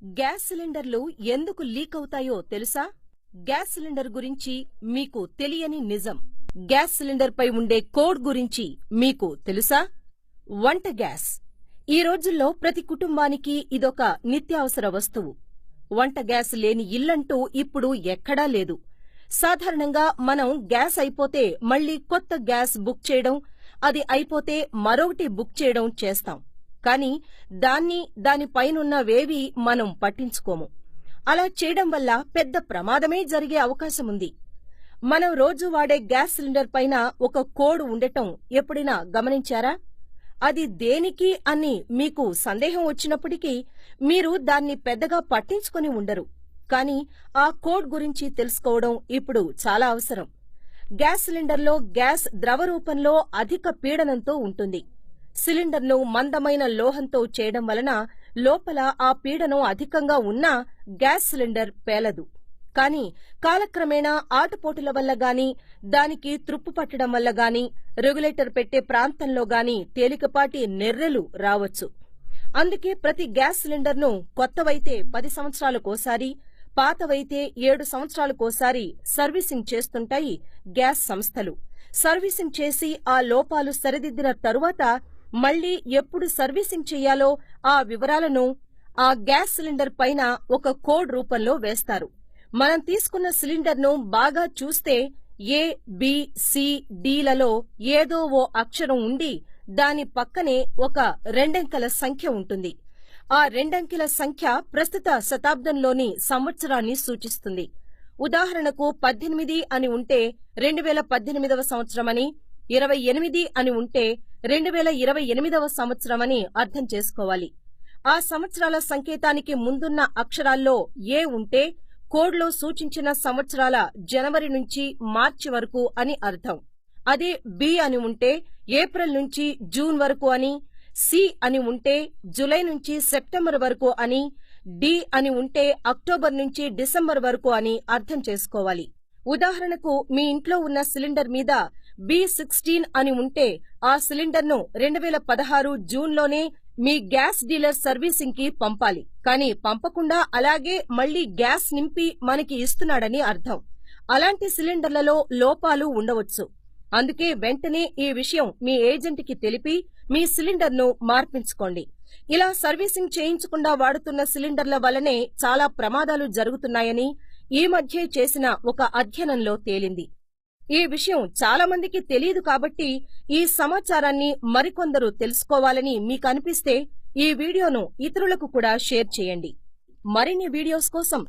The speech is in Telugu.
గ్యాస్ సిలిండర్లు ఎందుకు లీక్ అవుతాయో తెలుసా? గ్యాస్ సిలిండర్ గురించి మీకు తెలియని నిజం. గ్యాస్ సిలిండర్పై ఉండే కోడ్ గురించి మీకు తెలుసా? వంట గ్యాస్ ఈ రోజుల్లో ప్రతి కుటుంబానికి ఇదొక నిత్యావసర వస్తువు. వంట గ్యాస్ లేని ఇల్లంటూ ఇప్పుడు ఎక్కడా లేదు. సాధారణంగా మనం గ్యాస్ అయిపోతే మళ్ళీ కొత్త గ్యాస్ బుక్ చేయడం, అది అయిపోతే మరొకటి బుక్ చేయడం చేస్తాం. కానీ దానిపైనున్నవేవీ మనం పట్టించుకోము. అలా చేయడం వల్ల పెద్ద ప్రమాదమే జరిగే అవకాశముంది. మనం రోజూ వాడే గ్యాస్ సిలిండర్ పైన ఒక కోడ్ ఉండటం ఎప్పుడైనా గమనించారా? అది దేనికి అని మీకు సందేహం వచ్చినప్పటికీ మీరు దాన్ని పెద్దగా పట్టించుకొని ఉండరు. కానీ ఆ కోడ్ గురించి తెలుసుకోవడం ఇప్పుడు చాలా అవసరం. గ్యాస్ సిలిండర్లో గ్యాస్ ద్రవ రూపంలో అధిక పీడనంతో ఉంటుంది. సిలిండర్ను మందమైన లోహంతో చేయడం వలన లోపల ఆ పీడనం అధికంగా ఉన్నా గ్యాస్ సిలిండర్ పేలదు. కానీ కాలక్రమేణా ఆటుపోటుల వల్ల గాని, దానికి త్రుప్పు పట్టడం వల్ల గాని, రెగ్యులేటర్ పెట్టే ప్రాంతంలో గాని తేలికపాటి నెర్రెలు రావచ్చు. అందుకే ప్రతి గ్యాస్ సిలిండర్ను కొత్తవైతే 10 సంవత్సరాలకోసారి, పాతవైతే 7 సంవత్సరాలకోసారి సర్వీసింగ్ చేస్తుంటాయి గ్యాస్ సంస్థలు. సర్వీసింగ్ చేసి ఆ లోపాలు సరిదిద్దిన తరువాత మళ్లీ ఎప్పుడు సర్వీసింగ్ చెయ్యాలో ఆ వివరాలను ఆ గ్యాస్ సిలిండర్ పైన ఒక కోడ్ రూపంలో వేస్తారు. మనం తీసుకున్న సిలిండర్ను బాగా చూస్తే ఏ, బి, సి, డిలలో ఏదో ఓ అక్షరం ఉండి దాని పక్కనే ఒక రెండంకెల సంఖ్య ఉంటుంది. ఆ రెండంకెల సంఖ్య ప్రస్తుత శతాబ్దంలోని సంవత్సరాన్ని సూచిస్తుంది. ఉదాహరణకు 18 అని ఉంటే 2018వ సంవత్సరమని, 28 అని ఉంటే 2028వ సంవత్సరమని అర్థం చేసుకోవాలి. ఆ సంవత్సరాల సంకేతానికి ముందున్న అక్షరాల్లో ఏ ఉంటే కోడ్లో సూచించిన సంవత్సరాల జనవరి నుంచి మార్చి వరకు అని అర్థం. అదే బి అని ఉంటే ఏప్రిల్ నుంచి జూన్ వరకు అని, సి అని ఉంటే జులై నుంచి సెప్టెంబర్ వరకు అని, డి అని ఉంటే అక్టోబర్ నుంచి డిసెంబర్ వరకు అని అర్థం చేసుకోవాలి. ఉదాహరణకు మీ ఇంట్లో ఉన్న సిలిండర్ మీద B16 అని ఉంటే ఆ సిలిండర్ను 2016 జూన్లోనే మీ గ్యాస్ డీలర్ సర్వీసింగ్ కి పంపాలి. కానీ పంపకుండా అలాగే మళ్లీ గ్యాస్ నింపి మనకి ఇస్తున్నాడని అర్థం. అలాంటి సిలిండర్లలో లోపాలు ఉండవచ్చు. అందుకే వెంటనే ఈ విషయం మీ ఏజెంట్కి తెలిపి మీ సిలిండర్ను మార్పించుకోండి. ఇలా సర్వీసింగ్ చేయించకుండా వాడుతున్న సిలిండర్ల వల్లనే చాలా ప్రమాదాలు జరుగుతున్నాయని ఈ మధ్యే చేసిన ఒక అధ్యయనంలో తేలింది. ఈ విషయం చాలా మందికి తెలియదు కాబట్టి ఈ సమాచారాన్ని మరికొందరు తెలుసుకోవాలని మీకనిపిస్తే ఈ వీడియోను ఇతరులకు కూడా షేర్ చేయండి. మరిన్ని వీడియోస్ కోసం